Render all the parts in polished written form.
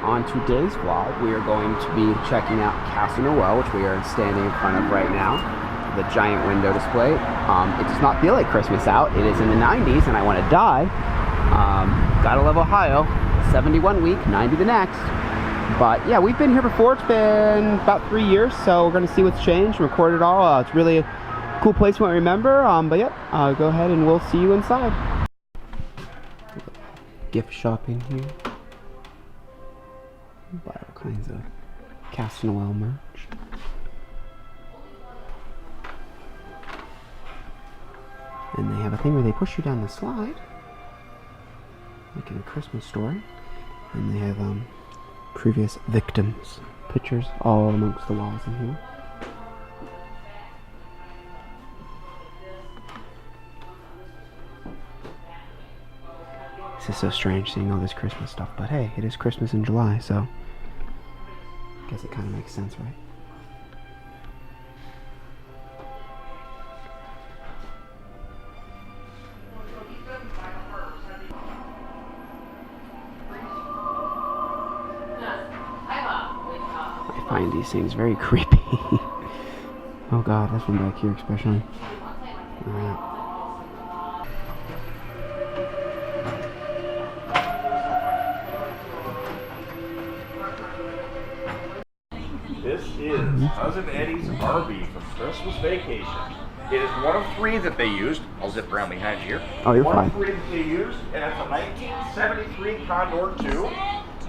On today's vlog, we are going to be checking out Castle Noel, which we are standing in front of right now. The giant window display. It does not feel like Christmas out. It is in the 90s and I want to die. Gotta love Ohio. 71 week, 90 the next. But yeah, we've been here before. It's been about 3 years, so we're gonna see what's changed, record it all. It's really a cool place, what I remember. But yep, go ahead and we'll see you inside. Gift shopping here. Buy all kinds of Castle Noel merch. And they have a thing where they push you down the slide, like in a Christmas story. And they have previous victims pictures all amongst the walls in here. This is so strange seeing all this Christmas stuff, but hey, it is Christmas in July, so I guess it kind of makes sense, right? I find these things very creepy. Oh god, this one back here especially. Alright. This is Cousin Eddie's RV from Christmas Vacation. It is one of 3 that they used. I'll zip around behind you here. Oh, you're one fine. One of 3 that they used, and it's a 1973 Condor 2.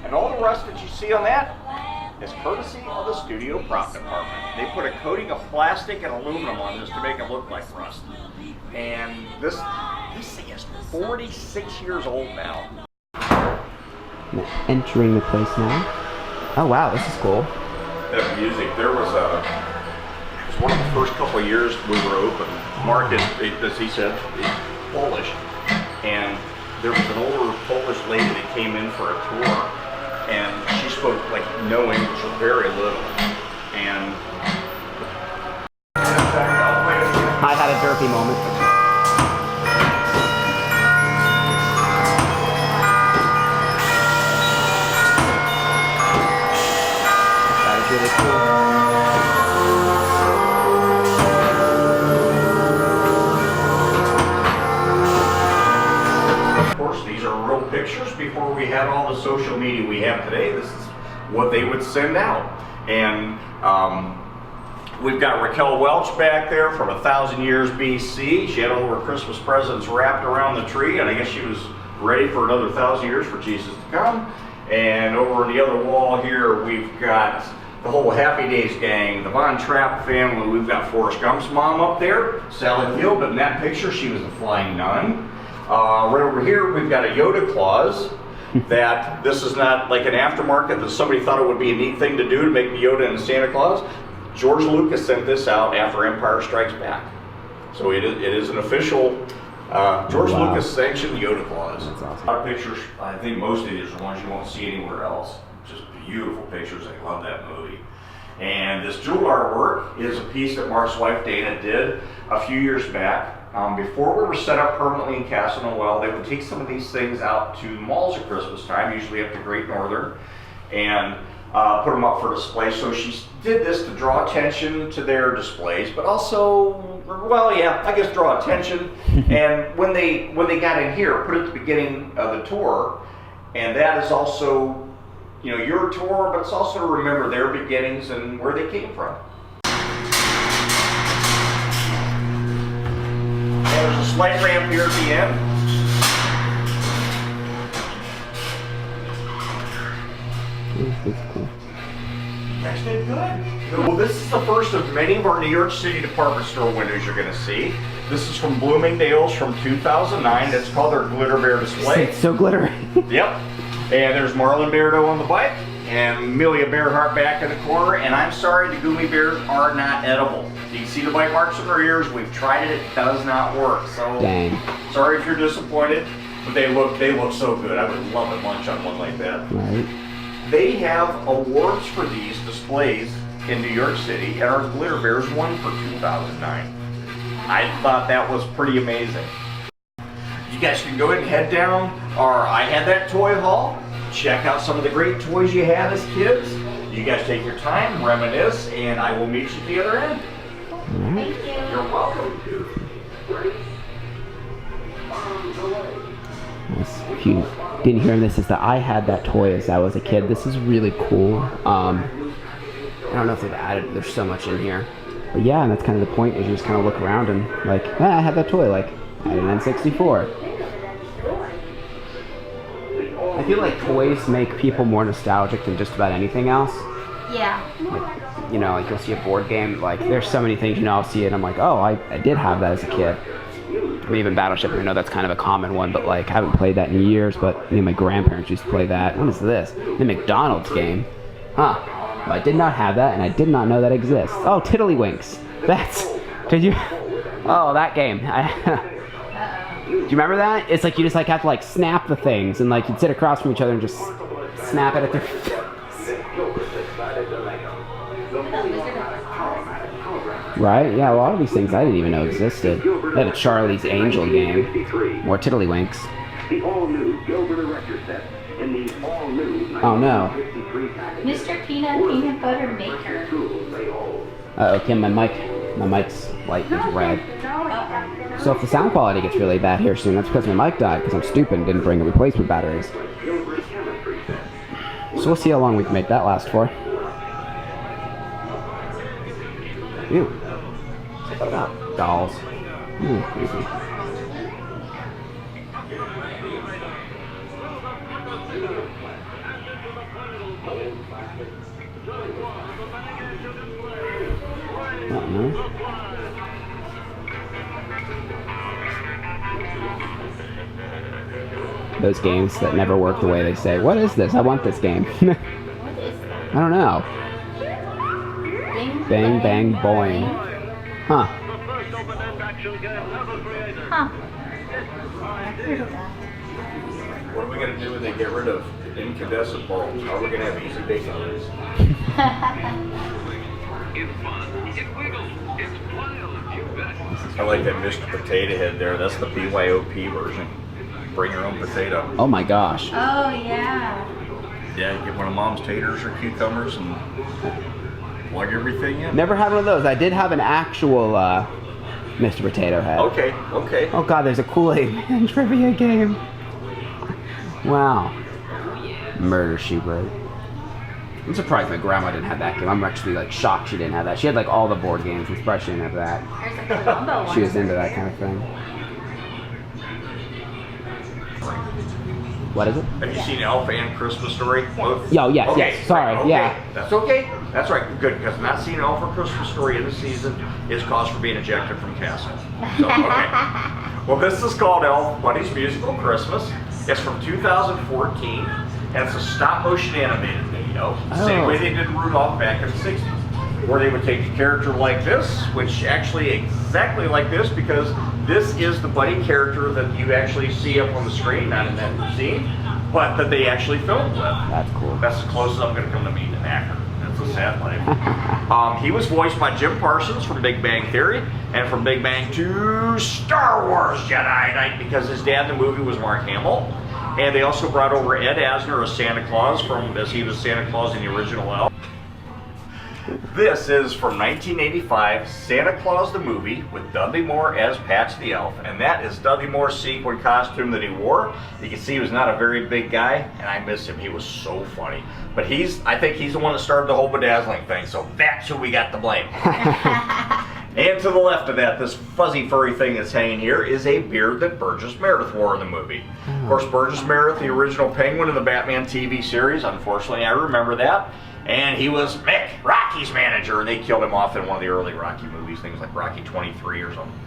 And all the rest that you see on that is courtesy of the studio prop department. They put a coating of plastic and aluminum on this to make it look like rust. And this thing is 46 years old now. Entering the place now. Oh wow, this is cool. That music, there was one of the first couple of years we were open. Mark is, as he said, is Polish, and there was an older Polish lady that came in for a tour, and she spoke like no English or very little. And I had a derpy moment. Really cool. Of course, these are real pictures before we had all the social media we have today. This is what they would send out. And we've got Raquel Welch back there from 1,000 years BC. She had all her Christmas presents wrapped around the tree, and I guess she was ready for another 1,000 years for Jesus to come. And over on the other wall here, we've got the whole Happy Days gang, the Von Trapp family. We've got Forrest Gump's mom up there, Sally Field, but in that picture she was a flying nun. Right over here we've got a Yoda Claus. That this is not like an aftermarket that somebody thought it would be a neat thing to do to make Yoda and Santa Claus. George Lucas sent this out after Empire Strikes Back. So it is an official George Lucas sanctioned Yoda Claus. That's awesome. A lot of pictures, I think most of these are ones you won't see anywhere else. Just beautiful pictures. I love that movie. And this jewel artwork is a piece that Mark's wife Dana did a few years back. Before we were set up permanently in Castle Noel, they would take some of these things out to malls at Christmas time, usually up to Great Northern, and put them up for display. So she did this to draw attention to their displays, but also, well, yeah, I guess draw attention. And when they got in here, put it at the beginning of the tour, and that is also, you know, your tour, but it's also to remember their beginnings and where they came from. And there's a slight ramp here at the end. That's cool. Guys did good. Well, this is the first of many of our New York City department store windows you're going to see. This is from Bloomingdale's from 2009. It's called their Glitter Bear display. It's so glittery. Yep. And there's Marlon Beardo on the bike, and Amelia Bearhart back in the corner. And I'm sorry, the Gummy Bears are not edible. You can see the bite marks on their ears. We've tried it; it does not work. So, dang. Sorry if you're disappointed, but they look so good. I would love to munch on one like that. Right. They have awards for these displays in New York City, and our Glitter Bears won for 2009. I thought that was pretty amazing. You guys can go ahead and head down, or I had that toy hall. check out some of the great toys you had as kids. You guys take your time, reminisce, and I will meet you at the other end. Thank you. You're welcome. If you didn't hear this, is that I had that toy as I was a kid. This is really cool. I don't know if they've added, there's so much in here. But yeah, and that's kind of the point, is you just kind of look around and like, I had that toy, like, I had an N64. I feel like toys make people more nostalgic than just about anything else. Yeah. Like, you know, like you'll see a board game, like there's so many things, you know, I'll see it and I'm like, oh, I did have that as a kid. Or even Battleship, I know that's kind of a common one, but like I haven't played that in years, but my grandparents used to play that. What is this? The McDonald's game. Huh. Well, I did not have that, and I did not know that exists. Oh, Tiddlywinks. Did you? Oh, that game. Do you remember that? It's like you just like have to like snap the things, and like you'd sit across from each other and just snap it at their face. Right? Yeah, a lot of these things I didn't even know existed. They had a Charlie's Angel game. More Tiddlywinks. Oh no. Mr. Peanut Butter Maker. Uh-oh, Kim, my mic's light is red. So if the sound quality gets really bad here soon, that's because my mic died, because I'm stupid and didn't bring a replacement batteries. So we'll see how long we can make that last for. Ew. What about dolls? Creepy. Those games that never work the way they say. What is this? I want this game. What is that? I don't know. Bang, bang, boing. Huh. Huh. What are we going to do when they get rid of incandescent bulbs? How are we going to have easy bake ovens? I like that Mr. Potato Head there. That's the BYOP version. Bring your own potato. Oh my gosh. Oh, yeah. Yeah, get one of Mom's taters or cucumbers and plug everything in. Never had one of those. I did have an actual Mr. Potato Head. Okay, okay. Oh god, there's a Kool-Aid Man trivia game. Wow. Murder, She Wrote. I'm surprised my grandma didn't have that game. I'm actually like shocked she didn't have that. She had like all the board games. I'm surprised she didn't have that. There's a Columbo one. She was into that kind of thing. What is it? Have you seen Elf and Christmas Story? Both? Oh, yes, Okay, yes. Sorry, okay. yeah. That's okay. That's right. Good, because not seeing Elf or Christmas Story in the season is cause for being ejected from Castle. So, okay. Well, this is called Elf Buddy's Musical Christmas. It's from 2014, and it's a stop-motion animated video. Same way they did Rudolph back in the 60s, where they would take a character like this, which actually exactly like this, because this is the Buddy character that you actually see up on the screen, not in that scene, but that they actually filmed with. That's cool. That's as close as I'm going to come to meeting an actor. That's a sad life. He was voiced by Jim Parsons from Big Bang Theory, and from Big Bang to Star Wars Jedi Knight, because his dad in the movie was Mark Hamill. And they also brought over Ed Asner as Santa Claus, as he was Santa Claus in the original Elf. This is from 1985, Santa Claus the movie, with Dudley Moore as Patch the Elf, and that is Dudley Moore's sequin costume that he wore. You can see he was not a very big guy, and I miss him. He was so funny. But I think he's the one that started the whole bedazzling thing, so that's who we got to blame. And to the left of that, this fuzzy furry thing that's hanging here is a beard that Burgess Meredith wore in the movie. Of course, Burgess Meredith, the original Penguin in the Batman TV series, unfortunately I remember that. And he was Mick, Rocky's manager, and they killed him off in one of the early Rocky movies, things like Rocky 23 or something.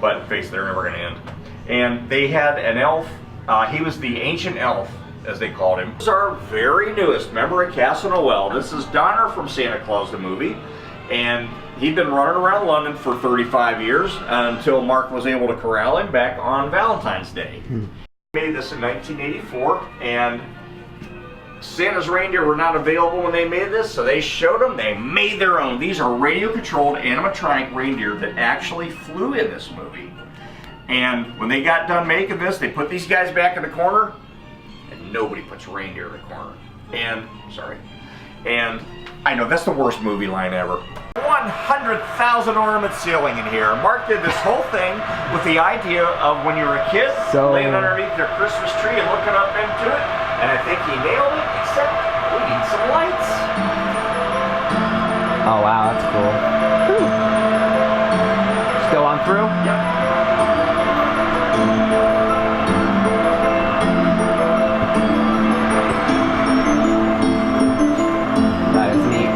But face it, they're never going to end. And they had an elf, he was the ancient elf, as they called him. This is our very newest member at Castle Noel. This is Donner from Santa Claus the movie. And he'd been running around London for 35 years until Mark was able to corral him back on Valentine's Day. He made this in 1984, and Santa's reindeer were not available when they made this, so they showed them. They made their own. These are radio-controlled animatronic reindeer that actually flew in this movie. And when they got done making this, they put these guys back in the corner, and nobody puts reindeer in the corner. And, and I know that's the worst movie line ever. 100,000 ornament ceiling in here. Mark did this whole thing with the idea of when you were a kid, laying underneath their Christmas tree and looking up into it. And I think he nailed it, except we need some lights. Oh wow, that's cool. Ooh. Just go on through? Yep. That is neat.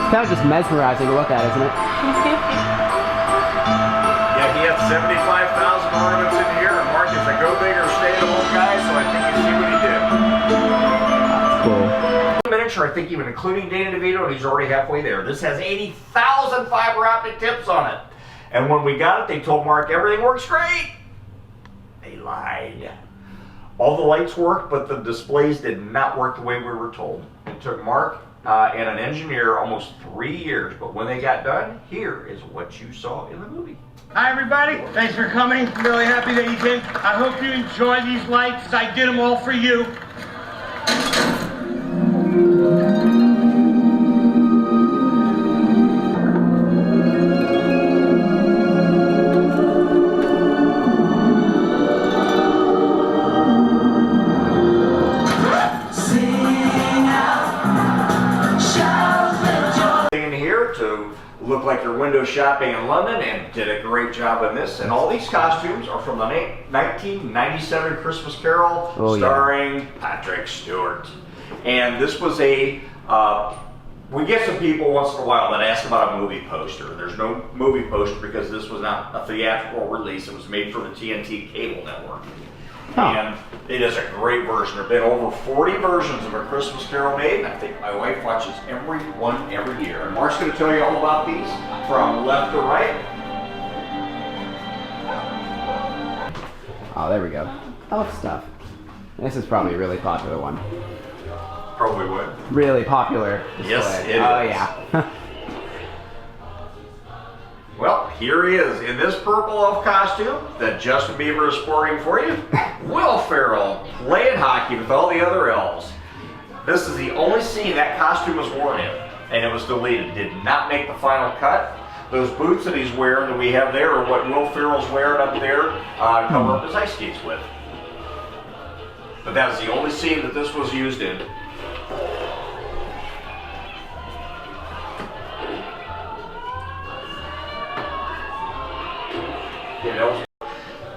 It's kind of just mesmerizing to look at, isn't it? Yeah, he had 75,000 ornaments in here, and Mark is a go big or stay at home guy, so I think you see what he did. That's cool. Miniature, I think even including Dana DeVito, and he's already halfway there. This has 80,000 fiber optic tips on it. And when we got it, they told Mark everything works great. They lied. All the lights worked, but the displays did not work the way we were told. It took Mark and an engineer almost 3 years, but when they got done, here is what you saw in the movie. Hi everybody, thanks for coming. I'm really happy that you came. I hope you enjoy these lights. I did them all for you. Look like you're window shopping in London, and did a great job in this. And all these costumes are from the 1997 Christmas Carol, starring Patrick Stewart. And this was a, we get some people once in a while that ask about a movie poster. There's no movie poster because this was not a theatrical release. It was made for the TNT cable network. And it is a great version. There have been over 40 versions of A Christmas Carol made, and I think my wife watches every one every year. And Mark's going to tell you all about these from left to right. Oh, there we go. Elf stuff. This is probably a really popular one. Probably would. Really popular display. Yes, it is. Oh, yeah. Well, here he is in this purple elf costume that Justin Bieber is sporting for you. Will Ferrell playing hockey with all the other elves. This is the only scene that costume was worn in, and it was deleted. Did not make the final cut. Those boots that he's wearing that we have there are what Will Ferrell's wearing up there to cover up his ice skates with. But that was the only scene that this was used in.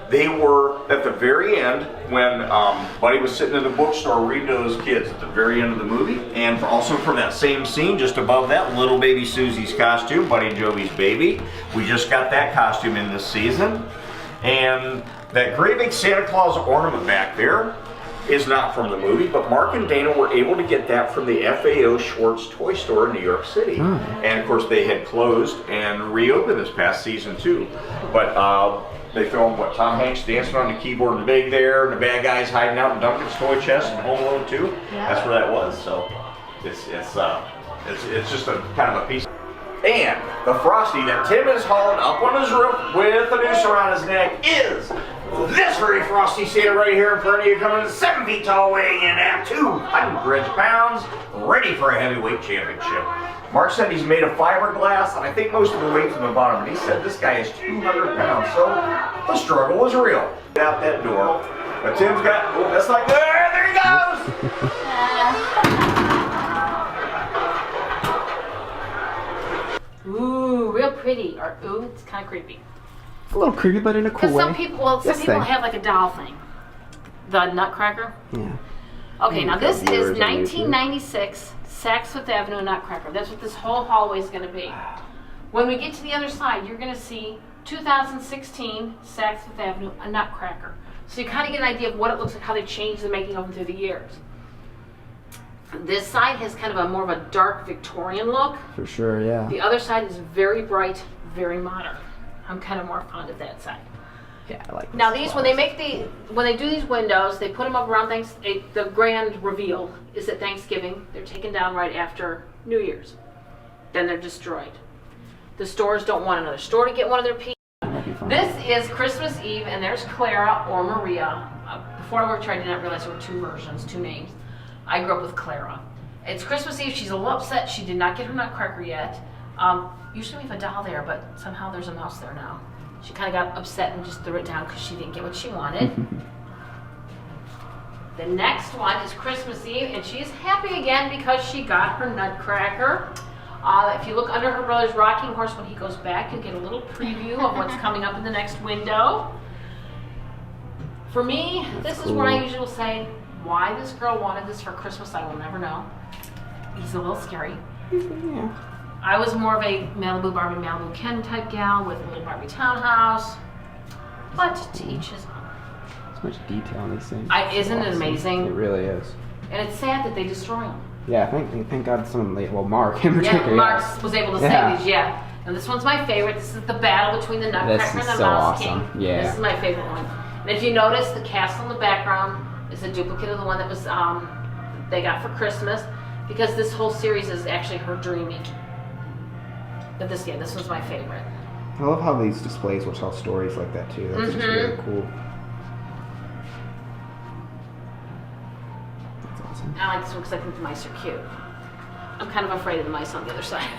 They were at the very end when Buddy was sitting in the bookstore reading to those kids at the very end of the movie. And also from that same scene, just above that, little baby Susie's costume, Buddy and Jovi's baby. We just got that costume in this season. And that great big Santa Claus ornament back there is not from the movie, but Mark and Dana were able to get that from the FAO Schwartz toy store in New York City. And of course they had closed and reopened this past season too. But they filmed what, Tom Hanks dancing on the keyboard in the big there, and the bad guys hiding out in Duncan's toy chest in Home Alone 2. Yeah. That's where that was. So it's just a kind of a piece. And the Frosty that Tim is hauling up on his roof with a noose around his neck is this very Frosty Santa right here in front of you, coming in 7 feet tall, weighing in at 200 pounds, ready for a heavyweight championship. Mark said he's made of fiberglass, and I think most of the weight's in the bottom, and he said this guy is 200 pounds, so the struggle was real. Get out that door. But Tim's got, oh, that's like, there he goes! Ooh, real pretty. Or, ooh, it's kind of creepy. It's a little creepy, but in a cool way. Some people have like a doll thing. The Nutcracker. Yeah. Okay, now this is 1996 Saks Fifth Avenue Nutcracker. That's what this whole hallway is going to be. When we get to the other side, you're going to see 2016 Saks Fifth Avenue, a Nutcracker. So you kind of get an idea of what it looks like, how they changed the making of them through the years. This side has kind of a more of a dark Victorian look. For sure, yeah. The other side is very bright, very modern. I'm kind of more fond of that side. Yeah, I like this. Now these, when they do these windows, they put them up around the grand reveal is at Thanksgiving. They're taken down right after New Year's. Then they're destroyed. The stores don't want another store to get one of their pieces. This is Christmas Eve, and there's Clara or Maria before I worked here, I did not realize there were two versions, two names. I grew up with Clara. It's Christmas Eve. She's a little upset. She did not get her Nutcracker yet. Usually we have a doll there, but somehow there's a mouse there now. She kind of got upset and just threw it down because she didn't get what she wanted. The next one is Christmas Eve, and she's happy again because she got her Nutcracker. If you look under her brother's rocking horse, when he goes back, you'll get a little preview of what's coming up in the next window. For me, this is where I usually will say, why this girl wanted this for Christmas, I will never know. He's a little scary. Yeah. I was more of a Malibu Barbie, Malibu Ken type gal with a little Barbie townhouse, but to each his own. So much detail in these things. Isn't it amazing? It really is. And it's sad that they destroy them. Yeah, thank God someone, Mark in particular. Yeah, Mark was able to save these, yeah. And this one's my favorite. This is the battle between the Nutcracker and the Mouse King. Yeah. This is my favorite one. And if you notice, the castle in the background is a duplicate of the one that was they got for Christmas, because this whole series is actually her dreaming. But this one's my favorite. I love how these displays will tell stories like that too. That's just really cool. That's awesome. I like this one because I think the mice are cute. I'm kind of afraid of the mice on the other side.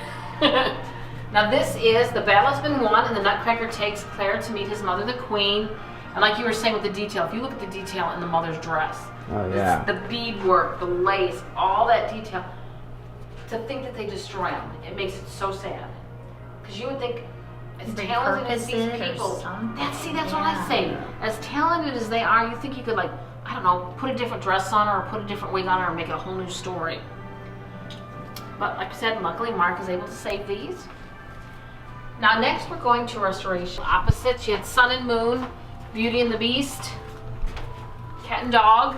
Now this is, the battle has been won, and the Nutcracker takes Claire to meet his mother, the Queen. And like you were saying with the detail, if you look at the detail in the mother's dress, the beadwork, the lace, all that detail, to think that they destroy them, it makes it so sad. Because you would think, as talented as these people, that's what I say. As talented as they are, you think you could, like, I don't know, put a different dress on her or put a different wig on her and make it a whole new story. But like I said, luckily Mark is able to save these. Now next we're going to restoration. Opposite, you had Sun and Moon, Beauty and the Beast, Cat and Dog.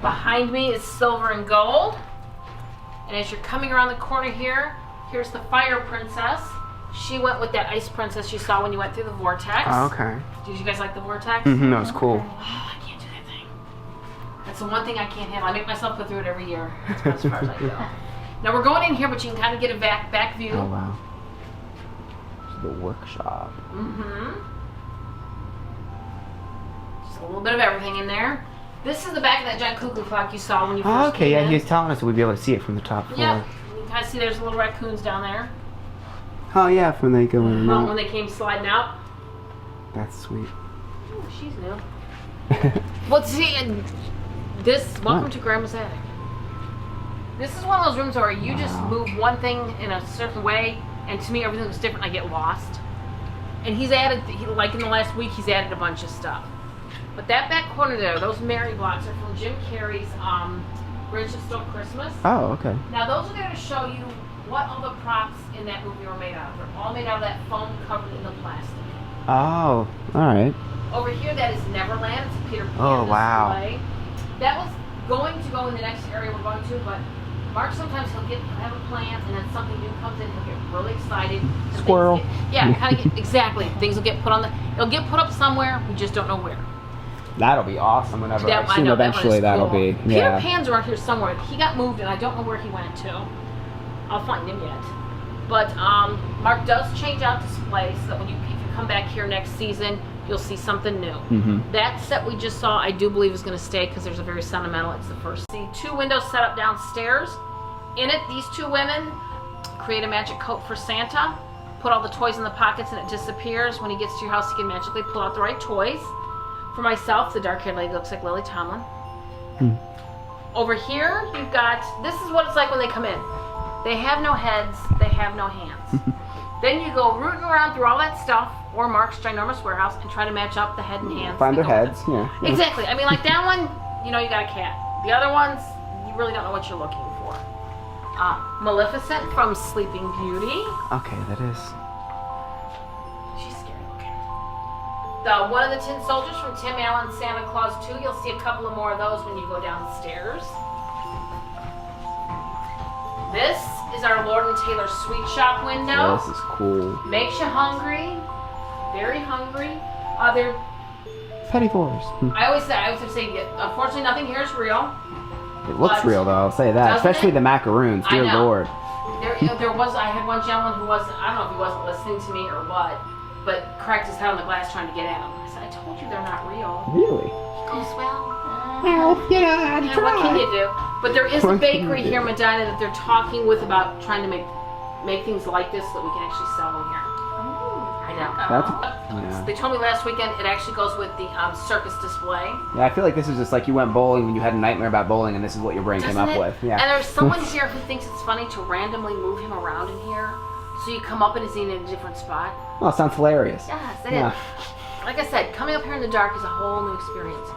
Behind me is Silver and Gold. And as you're coming around the corner here, here's the Fire Princess. She went with that Ice Princess you saw when you went through the vortex. Oh, okay. Did you guys like the vortex? Mm-hmm, that was cool. Oh, I can't do that thing. That's the one thing I can't handle. I make myself go through it every year. That's about as far as I go. Now we're going in here, but you can kind of get a back view. Oh, wow. This is the workshop. Mm-hmm. Just a little bit of everything in there. This is the back of that giant cuckoo clock you saw when you first came in. He was telling us we'd be able to see it from the top floor. Yep. You can kind of see there's little raccoons down there. Oh, yeah, when they go in and out. When they came sliding out. That's sweet. Oh, she's new. Well, see, and welcome to Grandma's attic. This is one of those rooms where you just move one thing in a certain way, and to me everything looks different. I get lost. And he's added, like in the last week, he's added a bunch of stuff. But that back corner there, those Mary blocks are from Jim Carrey's Grinch That Stole Christmas. Oh, okay. Now those are there to show you what all the props in that movie were made out of. They're all made out of that foam covered in the plastic. Oh, alright. Over here, that is Neverland. It's a Peter Pan display. That was going to go in the next area we're going to, but Mark sometimes he'll have a plan, and then something new comes in, he'll get really excited. Squirrel. Exactly. Things will get put on it'll get put up somewhere, we just don't know where. That'll be awesome whenever I assume eventually that'll be. Peter Pan's around here somewhere. He got moved, and I don't know where he went to. I'll find him yet. But Mark does change out displays so that if you come back here next season, you'll see something new. Mm-hmm. That set we just saw, I do believe is going to stay because there's a very sentimental. It's the first. See, 2 windows set up downstairs. In it, these 2 women create a magic coat for Santa. Put all the toys in the pockets and it disappears. When he gets to your house, he can magically pull out the right toys. For myself, the dark-haired lady looks like Lily Tomlin. Over here, you've got, this is what it's like when they come in. They have no heads, they have no hands. Then you go rooting around through all that stuff, or Mark's ginormous warehouse, and try to match up the head and hands. Find their heads, yeah. Exactly. I mean, like that one, you know you got a cat. The other ones, you really don't know what you're looking for. Maleficent from Sleeping Beauty. Okay, that is. She's scary looking. One of the Tin Soldiers from Tim Allen's Santa Claus 2. You'll see a couple of more of those when you go downstairs. This is our Lord and Taylor Sweet Shop window. This is cool. Makes you hungry. Very hungry. They're Petty Fours. I always say, unfortunately, nothing here is real. It looks real, though. I'll say that. Especially the macaroons. Dear Lord. I had one gentleman who wasn't. I don't know if he wasn't listening to me or what, but cracked his head on the glass trying to get at him. I said, I told you they're not real. Really? He goes well. Well, you know, I'd Yeah, what can you do? But there is a What can you bakery do? here in Medina that they're talking with about trying to make things like this so that we can actually sell them here. I know. That's, They told me last weekend it actually goes with the circus display. yeah, I feel like this is just like you went bowling when you had a nightmare about bowling, and this is what your brain came Doesn't up it? with. Yeah. And there's someone here who thinks it's funny to randomly move him around in here. So you come up and he's in a different spot. Oh, it sounds hilarious. Yes, it Yeah. is. Like I said, coming up here in the dark is a whole new experience.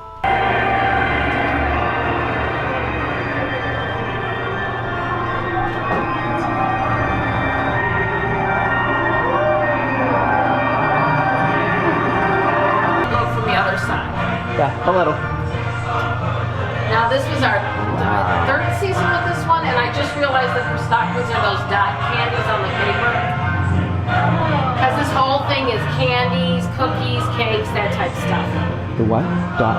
Go from the other side. Yeah, a little. Now this was our third season with this one, and I just realized that her stockings are those dot candies on the paper. Because this whole thing is candies, cookies, cakes, that type of stuff. The what? Dot.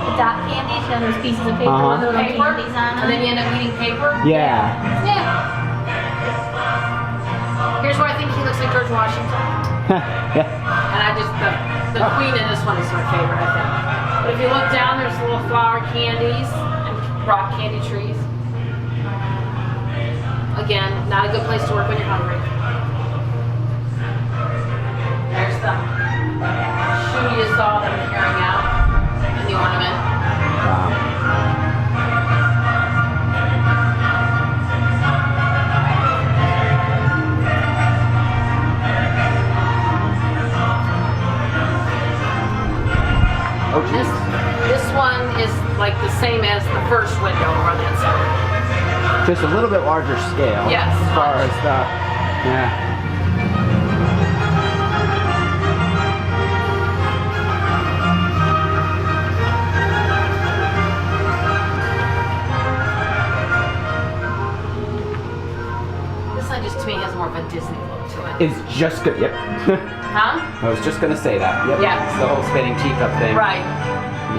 The dot candies, you know, those pieces of paper Uh-huh. with little Paper, candies on them. and then you end up eating paper. Yeah. Yeah. Here's where I think he looks like George Washington. Yeah. And I just, the queen in this one is my favorite, I think. But if you look down, there's little flower candies and rock candy trees. Again, not a good place to work when you're hungry. There's the shoe you saw them carrying out and the ornament. Wow. Oh, This one is like the same as the first window over on that side. just a little bit larger scale. Yes. As far as the, yeah. This one just to me has more of a Disney look to it. It's just good. Yep. Huh? I was just gonna say that. Yep. Yeah. It's the whole spinning teacup thing. Right.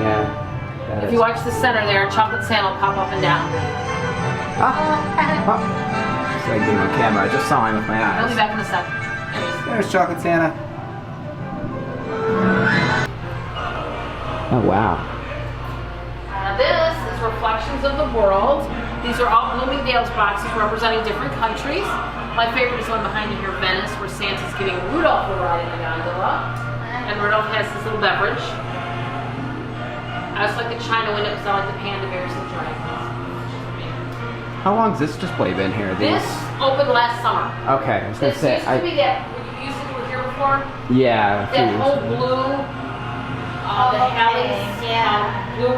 Yeah. That If is- you watch the center there, Chocolate Santa will pop up and down. Just like being on camera. I just saw him with my He'll be eyes. back in a second. There he is. There's Chocolate Santa. Oh wow. This is Reflections of the World. These are all Bloomingdale's boxes representing different countries. My favorite is the one behind you here, Venice, where Santa's giving Rudolph a ride in the gondola. And Rudolph has this little beverage. I also like the China window because I like the panda bears and dragons. How long's this display been here? This opened last summer. Okay, I was gonna This say. used to be that, when you used to were here before, Yeah. a few that years whole ago. blue, the Okay, Hellies, yeah. blue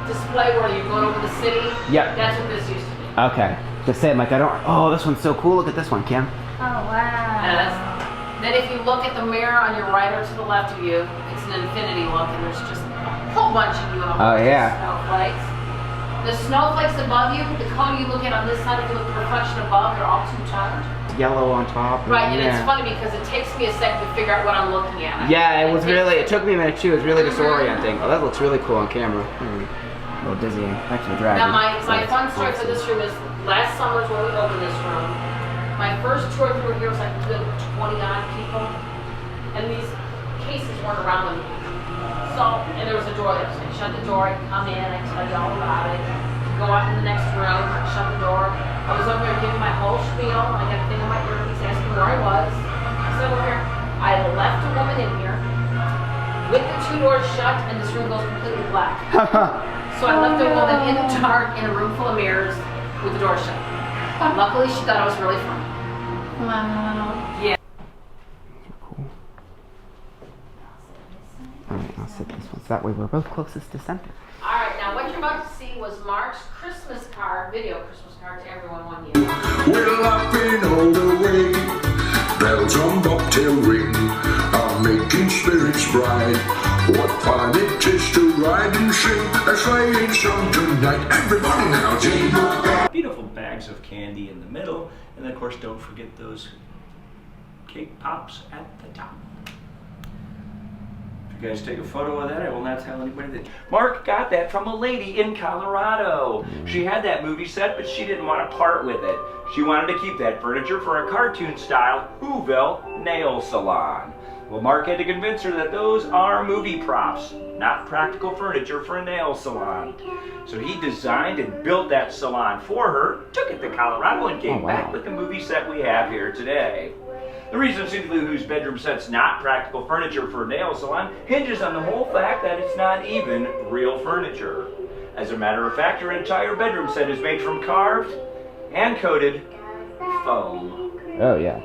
display where you're going over the city. Yep. That's what this used to be. Okay. Just saying, like I don't. Oh, this one's so cool. Look at this one, Kim. Oh, wow. And then if you look at the mirror on your right or to the left of you, it's an infinity look, and there's just a whole bunch of you. Oh, yeah. Snowflakes. The snowflakes above you, the cone you look at on this side, if you look at the reflection above, they're all two-toned. Yellow on top. Right, and yeah. it's funny because it takes me a second to figure out what I'm looking at. Yeah, it was takes- really. It took me a minute too. It was really disorienting. Oh, that looks really cool on camera. A little dizzying. Back to the dragon. Now my fun story for this room is last summer is when we opened this room. My first tour through here was like a good 20-odd people, and these cases weren't around them. So, and there was a door there, so I shut the door, I'd come in, I'd tell you all about it, go out in the next room, I'd shut the door. I was over there giving my whole spiel, I got a thing on my earpiece asking where I was. I said over here, I had left a woman in here, with the two doors shut, and this room goes completely black. So I left a woman in the dark in a room full of mirrors with the door shut. Luckily, she thought I was really funny. Wow. Yeah. Cool. All right, I'll sit this one. So that way we're both closest to center. All right, now what you're about to see was Mark's Christmas card, video Christmas card to everyone one year. We're laughing all the way, bells on bobtail ring, are making spirits bright. What fun it is to ride and sing a sleighing song tonight. Everybody now, jingle bells. Beautiful bags of candy in the middle, and then of course don't forget those cake pops at the top. If you guys take a photo of that, I will not tell anybody that Mark got that from a lady in Colorado. She had that movie set, but she didn't want to part with it. She wanted to keep that furniture for a cartoon style Whoville nail salon. Well, Mark had to convince her that those are movie props, not practical furniture for a nail salon. So he designed and built that salon for her, took it to Colorado, and came back with the movie set we have here today. The reason Cindy Lou Who's bedroom set's not practical furniture for a nail salon hinges on the whole fact that it's not even real furniture. As a matter of fact, her entire bedroom set is made from carved and coated foam. Oh, yeah.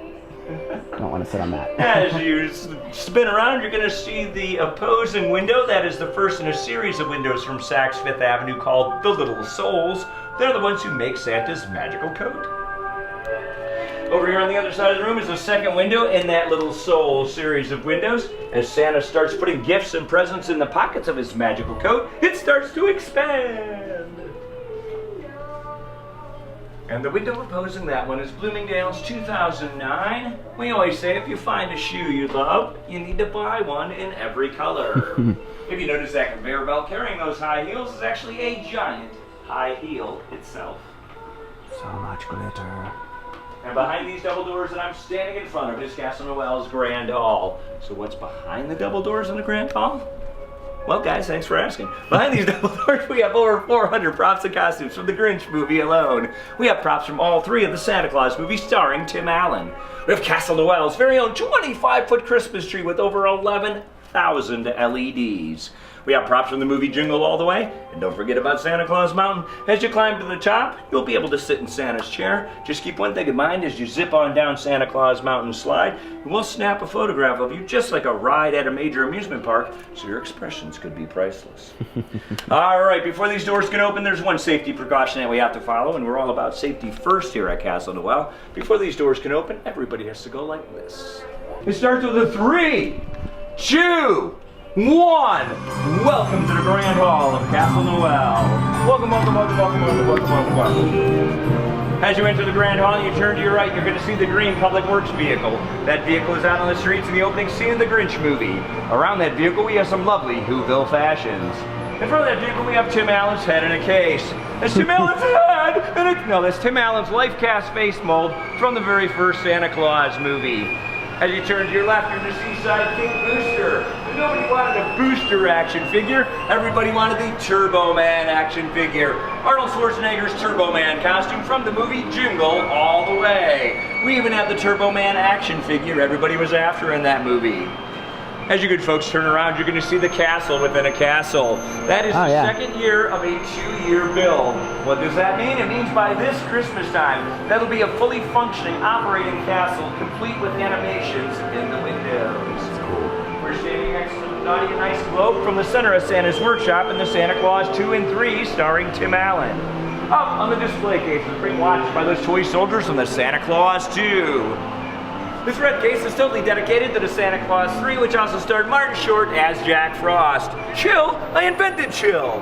Don't want to sit on that. As you spin around, you're going to see the opposing window. That is the first in a series of windows from Saks Fifth Avenue called the Little Souls. They're the ones who make Santa's magical coat. Over here on the other side of the room is the second window in that Little Soul series of windows. As Santa starts putting gifts and presents in the pockets of his magical coat, it starts to expand. And the window opposing that one is Bloomingdale's 2009. We always say if you find a shoe you love, you need to buy one in every color. If you notice that conveyor belt carrying those high heels is actually a giant high heel itself. So much glitter. And behind these double doors that I'm standing in front of is Castle Noel's Grand Hall. So what's behind the double doors in the Grand Hall? Well, guys, thanks for asking. Behind these double doors, we have over 400 props and costumes from the Grinch movie alone. We have props from all three of the Santa Claus movies starring Tim Allen. We have Castle Noel's very own 25-foot Christmas tree with over 11,000 LEDs. We have props from the movie Jingle All the Way. And don't forget about Santa Claus Mountain. As you climb to the top, you'll be able to sit in Santa's chair. Just keep one thing in mind as you zip on down Santa Claus Mountain slide. And we'll snap a photograph of you just like a ride at a major amusement park, so your expressions could be priceless. All right, before these doors can open, there's one safety precaution that we have to follow, and we're all about safety first here at Castle Noel. Before these doors can open, everybody has to go like this. It starts with a 3, 2, 1. Welcome to the Grand Hall of Castle Noel. Welcome, welcome, welcome, welcome, welcome, welcome, welcome, welcome. As you enter the Grand Hall, you turn to your right, you're going to see the green Public Works vehicle. That vehicle is out on the streets in the opening scene of the Grinch movie. Around that vehicle, we have some lovely Whoville fashions. In front of that vehicle, we have Tim Allen's head in a case. That's Tim Allen's head! No, that's Tim Allen's life cast face mold from the very first Santa Claus movie. As you turn to your left, you're the Seaside King Booster. Nobody wanted a Booster action figure. Everybody wanted the Turbo Man action figure. Arnold Schwarzenegger's Turbo Man costume from the movie Jingle All the Way. We even had the Turbo Man action figure everybody was after in that movie. As you good folks turn around, you're going to see the castle within a castle. That is the second year of a 2-year build. What does that mean? It means by this Christmas time, that'll be a fully functioning, operating castle, complete with animations in the windows. That's cool. We're standing next to the Naughty and Nice globe from the center of Santa's workshop in the Santa Claus 2 and 3, starring Tim Allen. Up on the display case is being watched by those toy soldiers from the Santa Claus 2. This red case is totally dedicated to the Santa Claus 3, which also starred Martin Short as Jack Frost. Chill, I invented chill.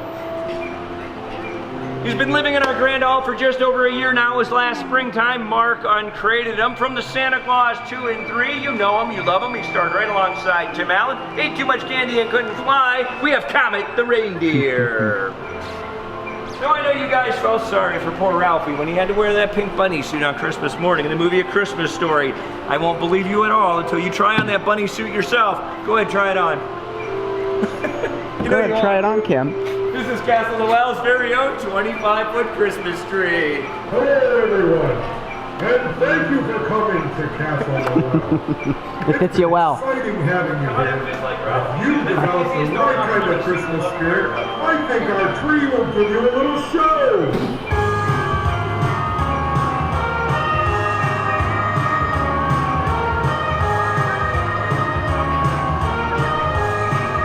He's been living in our Grand Hall for just over a year now. It was last springtime. Mark uncrated him from the Santa Claus 2 and 3. You know him, you love him. He starred right alongside Tim Allen. Ate too much candy and couldn't fly. We have Comet the reindeer. Now I know you guys felt sorry for poor Ralphie when he had to wear that pink bunny suit on Christmas morning in the movie A Christmas Story. I won't believe you at all until you try on that bunny suit yourself. Go ahead, try it on. Go ahead, try it on, Kim. This is Castle Noel's very own 25-foot Christmas tree. Hello, everyone. And thank you for coming to Castle Noel. It fits you well. It's exciting having you here. If you develop the right kind of Christmas spirit, I think our tree will give you a little show.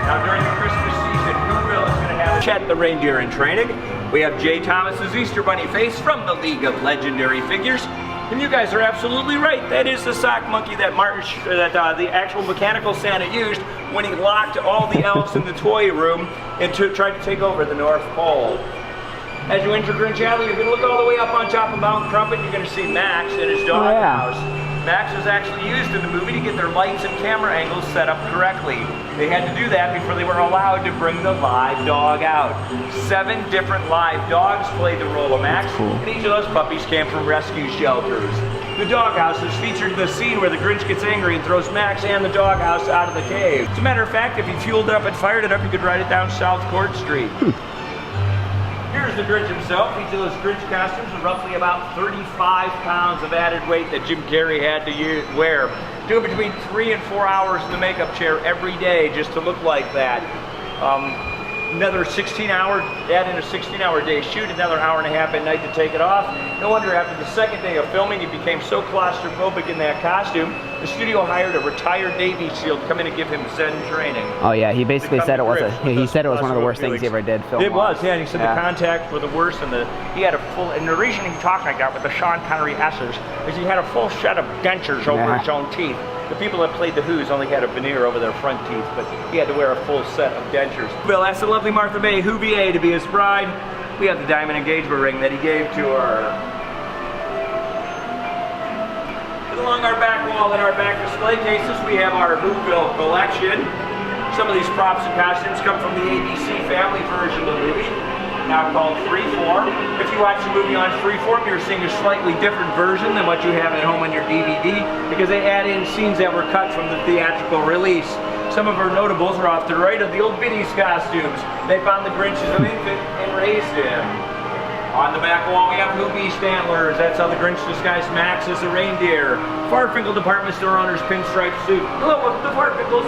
Now during the Christmas season, Whoville is going to have Chet the reindeer in training. We have Jay Thomas's Easter Bunny face from the League of Legendary Figures. And you guys are absolutely right. That is the sock monkey that the actual mechanical Santa used when he locked all the elves in the toy room and tried to take over the North Pole. As you enter Grinch Alley, you're going to look all the way up on top of Mount Crumpet. You're going to see Max in his doghouse. Max was actually used in the movie to get their lights and camera angles set up correctly. They had to do that before they were allowed to bring the live dog out. 7 different live dogs played the role of Max, and each of those puppies came from rescue shelters. the doghouse is featured in the scene where the Grinch gets angry and throws Max and the doghouse out of the cave. As a matter of fact, if you fueled it up and fired it up, you could ride it down South Court Street. Here's the Grinch himself. Each of those Grinch costumes are roughly about 35 pounds of added weight that Jim Carrey had to wear. Doing between 3 and 4 hours in the makeup chair every day just to look like that. Another 16-hour, add in a 16-hour day shoot, another hour and a half at night to take it off. No wonder after the second day of filming, he became so claustrophobic in that costume, the studio hired a retired Navy SEAL to come in and give him Zen training. Oh yeah, he basically said it was he said it was one of the worst things he ever did film. It was, yeah, and he said the contacts were the worst, and he had a full, and the reason he talked like that with the Sean Connery S's is he had a full set of dentures over his own teeth. The people that played the Who's only had a veneer over their front teeth, but he had to wear a full set of dentures. Bill asked the lovely Martha May Whoville to be his bride. We have the diamond engagement ring that he gave to her. And along our back wall in our back display cases, we have our Whoville collection. Some of these props and costumes come from the ABC Family version of the movie, now called Freeform. If you watch the movie on Freeform, you're seeing a slightly different version than what you have at home on your DVD because they add in scenes that were cut from the theatrical release. Some of our notables are off to the right of the old Biddy's costumes. They found the Grinch as an infant and raised him. On the back wall, we have Whoopi Stantlers. That's how the Grinch disguised Max as a reindeer. Farfinkel department store owner's pinstripe suit. Hello, welcome to Farfinkel's.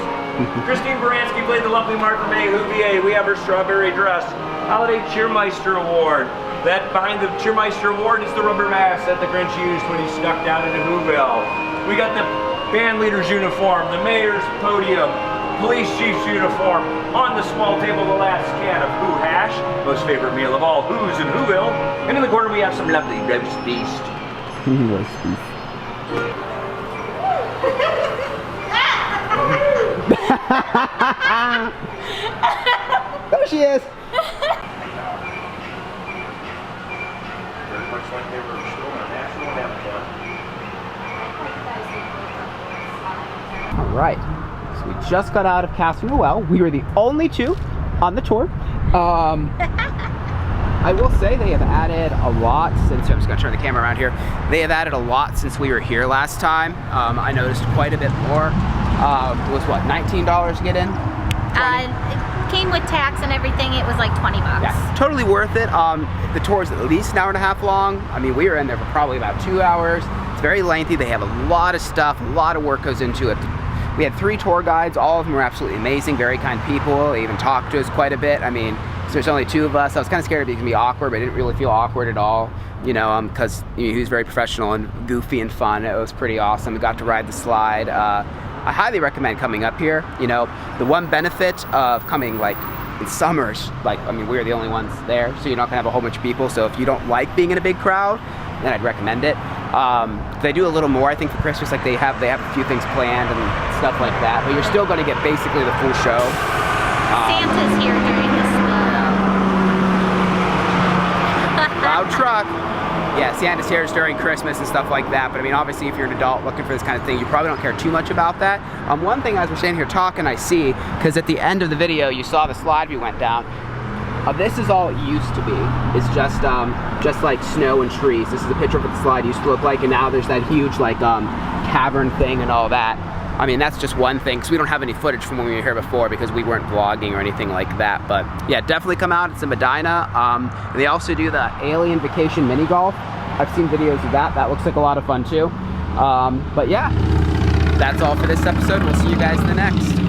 Christine Baranski played the lovely Martha May Whoville. We have her strawberry dress. Holiday Cheermeister Award. That behind the Cheermeister Award is the rubber mask that the Grinch used when he snuck down into Whoville. We got the band leader's uniform, the mayor's podium, police chief's uniform. On the small table, the last can of Who hash, most favorite meal of all Who's and Whoville. And in the corner, we have some lovely roast beef. Roast beef. There she is. Very much like they were still in a national habitat. All right, so we just got out of Castle Noel. We were the only two on the tour. I will say they have added a lot since, I'm just gonna turn the camera around here. They have added a lot since we were here last time. I noticed quite a bit more. It was what, $19 to get in? It came with tax and everything. It was like 20 bucks. Yeah, totally worth it. The tour is at least an hour and a half long. I mean, we were in there for probably about 2 hours. It's very lengthy. They have a lot of stuff, a lot of work goes into it. We had 3 tour guides. All of them were absolutely amazing, very kind people. They even talked to us quite a bit. I mean, so there's only 2 of us. I was kind of scared it was gonna be awkward, but I didn't really feel awkward at all. You know, because he was very professional and goofy and fun. It was pretty awesome. We got to ride the slide. I highly recommend coming up here. You know, the one benefit of coming like in summers, like, I mean, we're the only ones there, so you're not gonna have a whole bunch of people. So if you don't like being in a big crowd, then I'd recommend it. They do a little more, I think, for Christmas. Like they have a few things planned and stuff like that, but you're still gonna get basically the full show. Santa's here during this Loud truck. Yeah, Santa's here during Christmas and stuff like that, but I mean, obviously, if you're an adult looking for this kind of thing, you probably don't care too much about that. One thing as we're standing here talking, I see, because at the end of the video, you saw the slide we went down. This is all it used to be. It's just like snow and trees. This is a picture of what the slide used to look like, and now there's that huge like cavern thing and all that. I mean, that's just one thing, because we don't have any footage from when we were here before because we weren't vlogging or anything like that. But yeah, definitely come out. It's in Medina. They also do the Alien Vacation Mini Golf. I've seen videos of that. That looks like a lot of fun too. But yeah, that's all for this episode. We'll see you guys in the next.